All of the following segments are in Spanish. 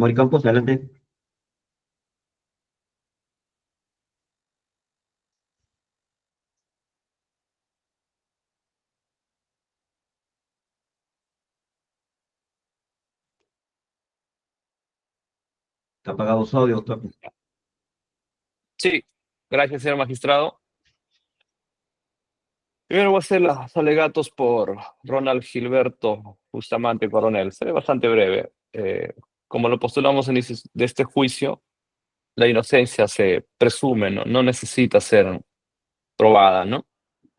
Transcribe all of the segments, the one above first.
Fujimori Campos, adelante. Está apagado su audio, doctor. Sí, gracias, señor magistrado. Primero voy a hacer los alegatos por Ronald Gilberto Bustamante Coronel. Seré bastante breve. Como lo postulamos en de este juicio, la inocencia se presume, ¿no? No necesita ser probada, ¿no?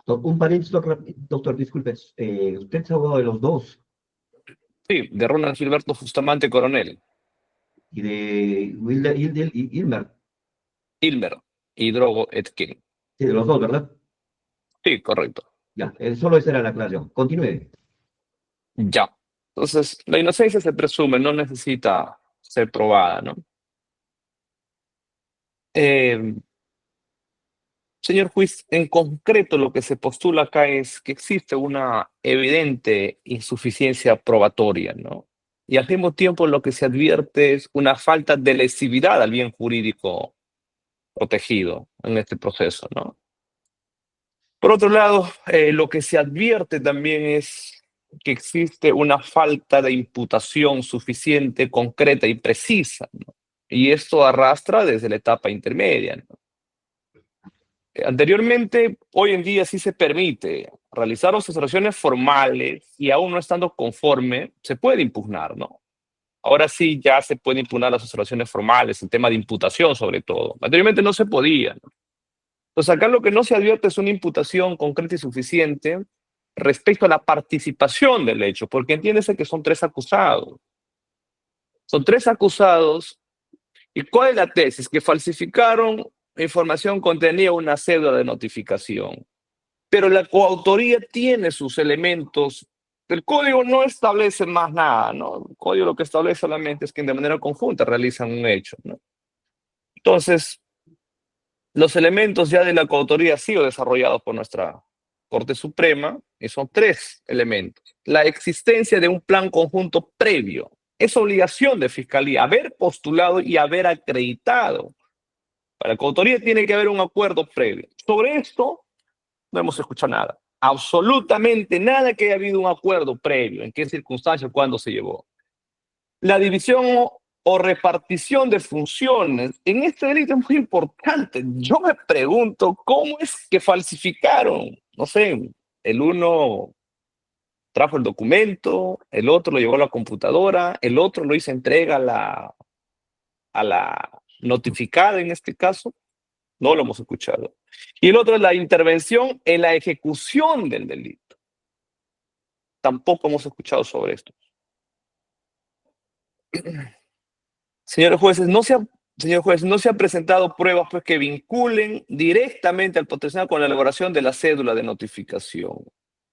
Un paréntesis, doctor, disculpe. Usted es abogado de los dos Sí, de Ronald Gilberto Bustamante Coronel. y de Wilder y Ilmer. Ilmer y Drogo Etkin. Sí, de los dos, ¿verdad? Sí, correcto. Ya, solo esa era la aclaración. Continúe. Ya. Entonces, la inocencia se presume, no necesita ser probada, ¿no? Eh, Señor juez, en concreto lo que se postula acá es que existe una evidente insuficiencia probatoria, ¿no? Y al mismo tiempo lo que se advierte es una falta de lesividad al bien jurídico protegido en este proceso, ¿no? Por otro lado, lo que se advierte también es que existe una falta de imputación suficiente, concreta y precisa, ¿no? Y esto arrastra desde la etapa intermedia, ¿no? Anteriormente, hoy en día sí se permite realizar observaciones formales y aún no estando conforme, se puede impugnar, ¿no? Ahora sí ya se puede impugnar las observaciones formales, el tema de imputación sobre todo. Anteriormente no se podía, ¿no? Entonces acá lo que no se advierte es una imputación concreta y suficiente respecto a la participación del hecho, porque entiéndese que son tres acusados. Son tres acusados. ¿Y cuál es la tesis? Que falsificaron información contenida en una cédula de notificación. Pero la coautoría tiene sus elementos. El código no establece más nada, ¿no? El código lo que establece solamente es que de manera conjunta realizan un hecho, ¿no? Entonces, los elementos ya de la coautoría han sido desarrollados por nuestra Corte Suprema y son tres elementos. La existencia de un plan conjunto previo. Es obligación de fiscalía haber postulado y haber acreditado. Para la coautoría tiene que haber un acuerdo previo. Sobre esto no hemos escuchado nada. Absolutamente nada que haya habido un acuerdo previo. ¿En qué circunstancias? ¿Cuándo se llevó? La división o repartición de funciones en este delito es muy importante. Yo me pregunto cómo es que falsificaron. No sé, el uno trajo el documento, el otro lo llevó a la computadora, el otro lo hizo entrega a la notificada en este caso. No lo hemos escuchado. Y el otro es la intervención en la ejecución del delito. Tampoco hemos escuchado sobre esto. Señores jueces, señor juez, no se han presentado pruebas pues, que vinculen directamente al potencial con la elaboración de la cédula de notificación.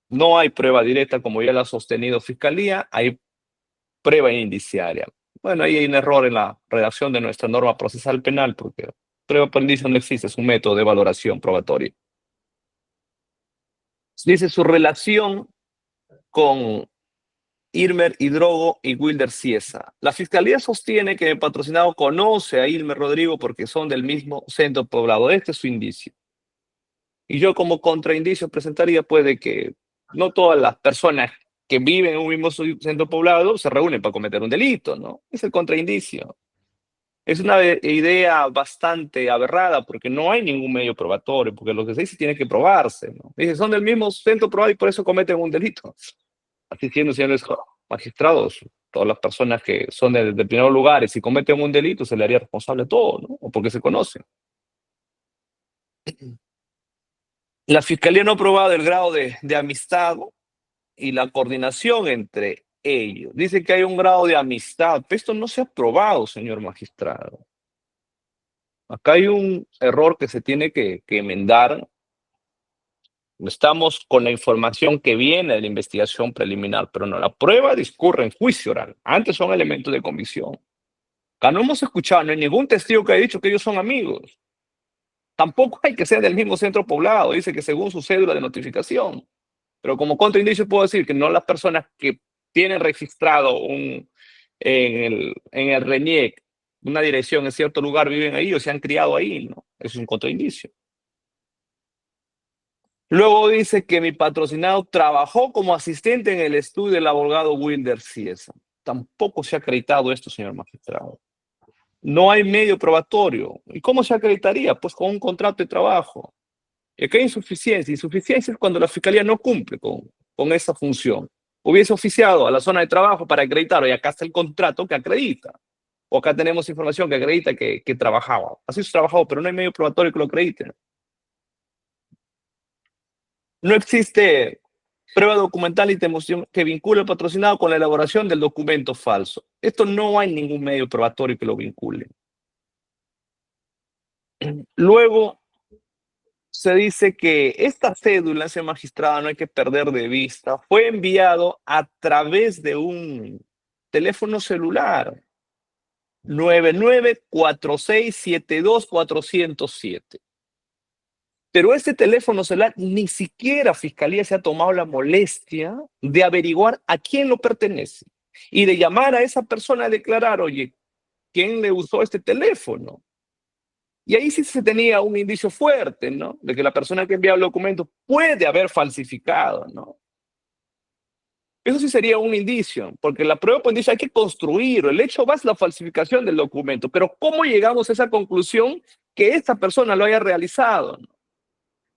No hay prueba directa, como ya la ha sostenido Fiscalía, hay prueba indiciaria. Bueno, ahí hay un error en la redacción de nuestra norma procesal penal, porque prueba por indicio no existe, es un método de valoración probatoria. Dice su relación con Ilmer Hidrogo y Wilder Ciesa. La Fiscalía sostiene que el patrocinado conoce a Ilmer Rodrigo porque son del mismo centro poblado. Este es su indicio. Y yo como contraindicio presentaría puede que no todas las personas que viven en un mismo centro poblado se reúnen para cometer un delito, ¿no? Es el contraindicio. Es una idea bastante aberrada porque no hay ningún medio probatorio, porque lo que se dice tiene que probarse, ¿no? Dice, son del mismo centro poblado y por eso cometen un delito. Así siendo, señores magistrados, todas las personas que son de determinados lugares y cometen un delito se le haría responsable a todo, ¿no? O porque se conocen. La Fiscalía no ha probado el grado de amistad y la coordinación entre ellos. Dice que hay un grado de amistad, pero esto no se ha probado, señor magistrado. Acá hay un error que se tiene que enmendar. Estamos con la información que viene de la investigación preliminar, pero no, la prueba discurre en juicio oral. Antes son elementos de convicción. Acá no hemos escuchado, no hay ningún testigo que haya dicho que ellos son amigos. Tampoco hay que ser del mismo centro poblado, dice que según su cédula de notificación. Pero como contraindicio puedo decir que no las personas que tienen registrado en el RENIEC, una dirección en cierto lugar, viven ahí o se han criado ahí, ¿no? Eso es un contraindicio. Luego dice que mi patrocinado trabajó como asistente en el estudio del abogado Wilder Ciesa. Tampoco se ha acreditado esto, señor magistrado. No hay medio probatorio. ¿Y cómo se acreditaría? Pues con un contrato de trabajo. Y acá hay insuficiencia. Insuficiencia es cuando la fiscalía no cumple con esa función. Hubiese oficiado a la zona de trabajo para acreditar, y acá está el contrato que acredita. O acá tenemos información que acredita que trabajaba. Así se trabajó, pero no hay medio probatorio que lo acredite. No existe prueba documental y demostración que vincule al patrocinado con la elaboración del documento falso. Esto no hay ningún medio probatorio que lo vincule. Luego se dice que esta cédula, señor magistrado, no hay que perder de vista, fue enviado a través de un teléfono celular 994672-407. Pero este teléfono celular ni siquiera Fiscalía se ha tomado la molestia de averiguar a quién lo pertenece y de llamar a esa persona a declarar, oye, ¿quién le usó este teléfono? Y ahí sí se tenía un indicio fuerte, ¿no? De que la persona que enviaba el documento puede haber falsificado, ¿no? Eso sí sería un indicio, porque la prueba pues dice hay que construir, el hecho va es la falsificación del documento, pero ¿cómo llegamos a esa conclusión que esta persona lo haya realizado?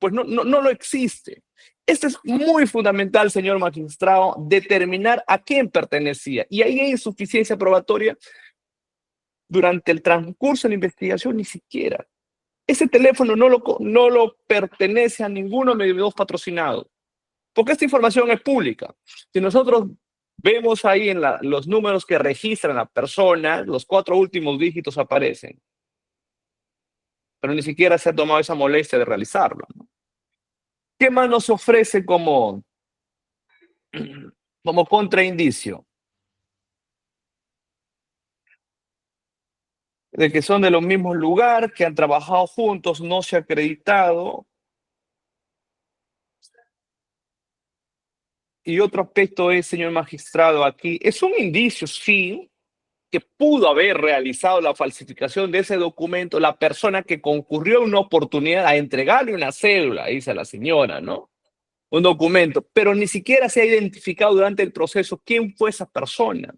Pues no lo existe. Esto es muy fundamental, señor magistrado, determinar a quién pertenecía. Y ahí hay insuficiencia probatoria durante el transcurso de la investigación, ni siquiera. Ese teléfono no lo pertenece a ninguno de los dos patrocinados, porque esta información es pública. Si nosotros vemos ahí en los números que registran a la persona, los 4 últimos dígitos aparecen, pero ni siquiera se ha tomado esa molestia de realizarlo, ¿no? ¿Qué más nos ofrece como contraindicio? De que son de los mismos lugares, que han trabajado juntos, no se ha acreditado. Y otro aspecto es, señor magistrado, aquí, es un indicio, sí, que pudo haber realizado la falsificación de ese documento la persona que concurrió a una oportunidad a entregarle una cédula, dice la señora, ¿no? Un documento, pero ni siquiera se ha identificado durante el proceso quién fue esa persona.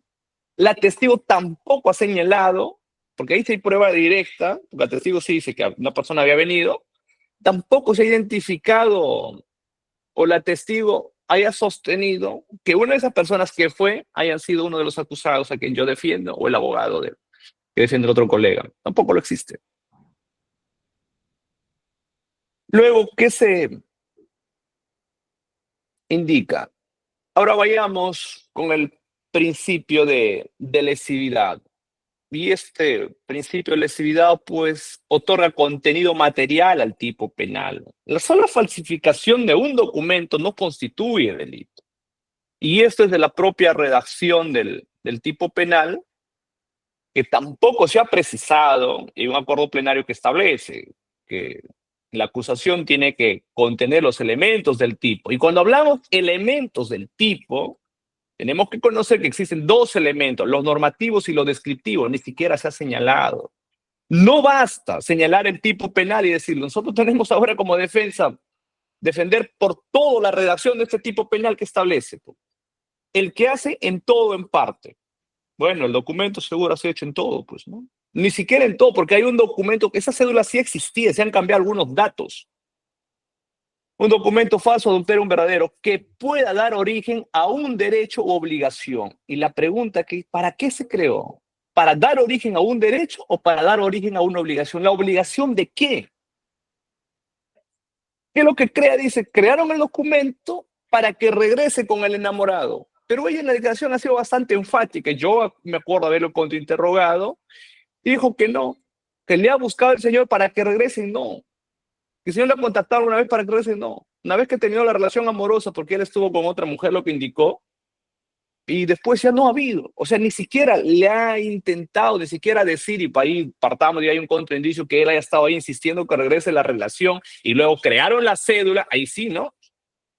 La testigo tampoco ha señalado, porque ahí sí hay prueba directa, porque el testigo sí dice que una persona había venido, tampoco se ha identificado o la testigo haya sostenido que una de esas personas que fue hayan sido uno de los acusados a quien yo defiendo o el abogado que defiende el otro colega. Tampoco lo existe. Luego, ¿qué se indica? Ahora vayamos con el principio de lesividad. Y este principio de lesividad, pues, otorga contenido material al tipo penal. La sola falsificación de un documento no constituye delito. Y esto es de la propia redacción del tipo penal, que tampoco se ha precisado en un acuerdo plenario que establece que la acusación tiene que contener los elementos del tipo. Y cuando hablamos elementos del tipo, tenemos que conocer que existen 2 elementos, los normativos y los descriptivos, ni siquiera se ha señalado. No basta señalar el tipo penal y decirlo. Nosotros tenemos ahora como defensa defender por todo la redacción de este tipo penal que establece. El que hace en todo en parte. Bueno, el documento seguro ha sido hecho en todo, pues, ¿no? Ni siquiera en todo, porque hay un documento que esa cédula sí existía, se han cambiado algunos datos. Un documento falso adultera un verdadero que pueda dar origen a un derecho u obligación. Y la pregunta que, ¿para qué se creó? ¿Para dar origen a un derecho o para dar origen a una obligación? ¿La obligación de qué? ¿Qué es lo que crea? Dice, crearon el documento para que regrese con el enamorado. Pero ella en la declaración ha sido bastante enfática. Yo me acuerdo haberlo contrainterrogado y dijo que no, que le ha buscado el señor para que regrese, no. Que el señor le ha contactado una vez para que regrese, no. Una vez que terminó la relación amorosa porque él estuvo con otra mujer, lo que indicó, y después ya no ha habido. O sea, ni siquiera le ha intentado, ni siquiera decir, y para ahí partamos y hay un contraindicio que él haya estado ahí insistiendo que regrese la relación y luego crearon la cédula, ahí sí, ¿no?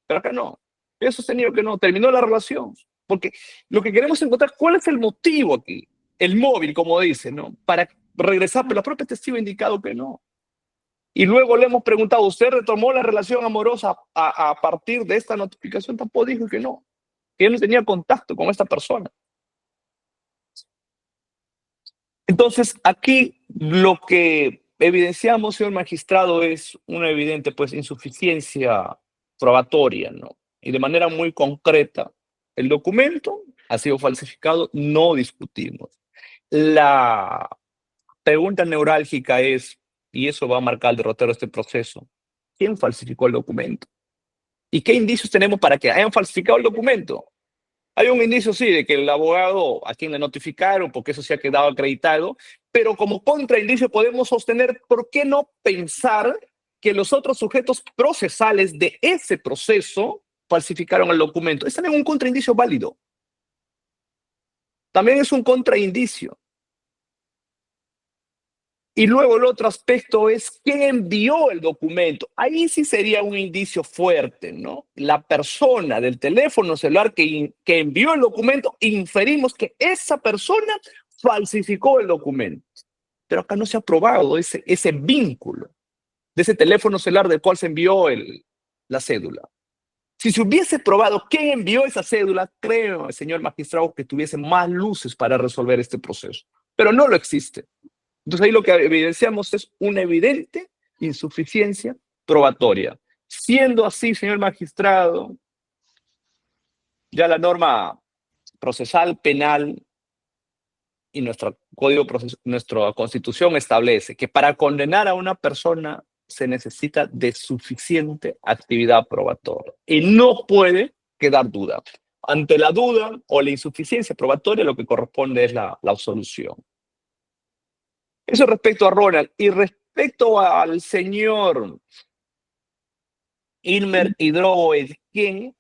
Pero acá no. He sostenido que no, terminó la relación. Porque lo que queremos encontrar, ¿cuál es el motivo aquí? El móvil, como dice, ¿no? Para regresar, pero la propia testigo ha indicado que no. Y luego le hemos preguntado, ¿usted retomó la relación amorosa a partir de esta notificación? Tampoco dijo que no, que él no tenía contacto con esta persona. Entonces, aquí lo que evidenciamos, señor magistrado, es una evidente pues, insuficiencia probatoria, ¿no? Y de manera muy concreta, el documento ha sido falsificado, no discutimos. La pregunta neurálgica es, y eso va a marcar el derrotero de este proceso, ¿quién falsificó el documento? ¿Y qué indicios tenemos para que hayan falsificado el documento? Hay un indicio, sí, de que el abogado a quien le notificaron, porque eso se ha quedado acreditado, pero como contraindicio podemos sostener, ¿por qué no pensar que los otros sujetos procesales de ese proceso falsificaron el documento? Es también un contraindicio válido. También es un contraindicio. Y luego el otro aspecto es quién envió el documento. Ahí sí sería un indicio fuerte, ¿no? La persona del teléfono celular que envió el documento, inferimos que esa persona falsificó el documento. Pero acá no se ha probado ese vínculo de ese teléfono celular del cual se envió la cédula. Si se hubiese probado quién envió esa cédula, creo, señor magistrado, que tuviese más luces para resolver este proceso. Pero no lo existe. Entonces ahí lo que evidenciamos es una evidente insuficiencia probatoria. Siendo así, señor magistrado, ya la norma procesal penal y nuestra Constitución establece que para condenar a una persona se necesita de suficiente actividad probatoria y no puede quedar duda. Ante la duda o la insuficiencia probatoria, lo que corresponde es la absolución. Eso respecto a Ronald. Y respecto al señor Ilmer Hidrogo Edquien,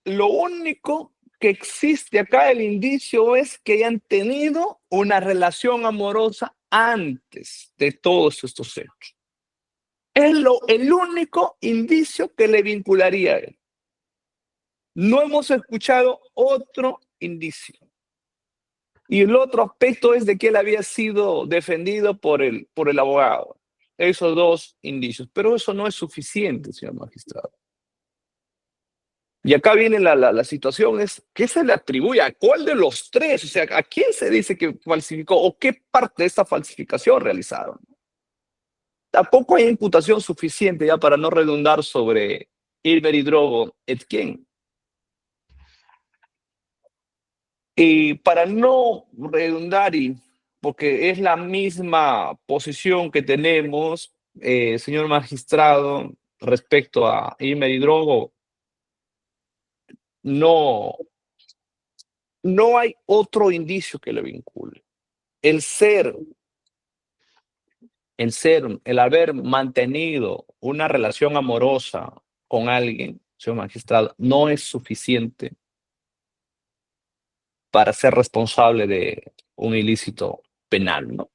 lo único que existe acá, el indicio es que hayan tenido una relación amorosa antes de todos estos hechos. Es el único indicio que le vincularía a él. No hemos escuchado otro indicio. Y el otro aspecto es de que él había sido defendido por el abogado. Esos dos indicios. Pero eso no es suficiente, señor magistrado. Y acá viene la situación, es ¿qué se le atribuye? ¿A cuál de los tres? O sea, ¿a quién se dice que falsificó? ¿O qué parte de esta falsificación realizaron? Tampoco hay imputación suficiente ya para no redundar sobre Ilmer Hidrogo Edquien. Y para no redundar, porque es la misma posición que tenemos, señor magistrado, respecto a Ilmer Hidrogo, no hay otro indicio que le vincule. El el haber mantenido una relación amorosa con alguien, señor magistrado, no es suficiente para ser responsable de un ilícito penal, ¿no?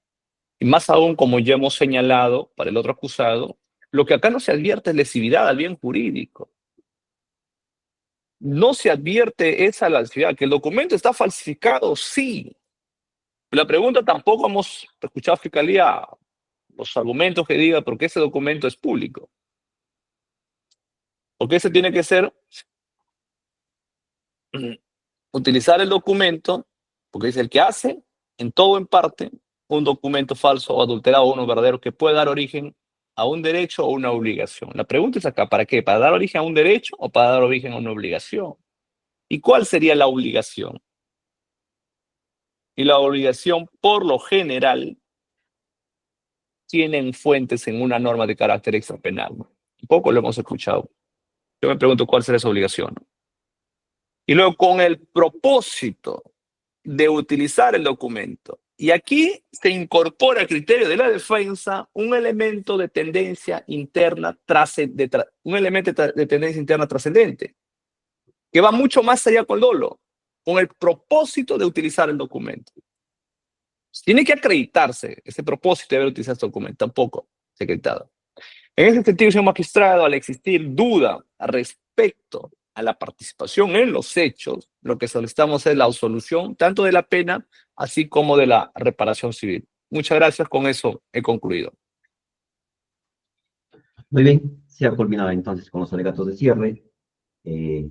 Y más aún, como ya hemos señalado para el otro acusado, lo que acá no se advierte es lesividad al bien jurídico. No se advierte esa lesividad, que el documento está falsificado, sí. La pregunta tampoco hemos escuchado a Fiscalía los argumentos que diga por qué ese documento es público. Porque ese tiene que ser utilizar el documento, porque es el que hace, en todo o en parte, un documento falso o adulterado o uno verdadero que puede dar origen a un derecho o una obligación. La pregunta es acá, ¿para qué? ¿Para dar origen a un derecho o para dar origen a una obligación? ¿Y cuál sería la obligación? Y la obligación, por lo general, tienen fuentes en una norma de carácter extrapenal. Un poco lo hemos escuchado. Yo me pregunto cuál será esa obligación. Y luego, con el propósito de utilizar el documento. Y aquí se incorpora al criterio de la defensa un elemento de tendencia interna trascendente, que va mucho más allá con el dolo, con el propósito de utilizar el documento. Tiene que acreditarse ese propósito de haber utilizado este documento, tampoco se ha acreditado. En ese sentido, señor magistrado, al existir duda respecto a la participación en los hechos, lo que solicitamos es la absolución tanto de la pena así como de la reparación civil. Muchas gracias, con eso he concluido. Muy bien, se ha culminado entonces con los alegatos de cierre.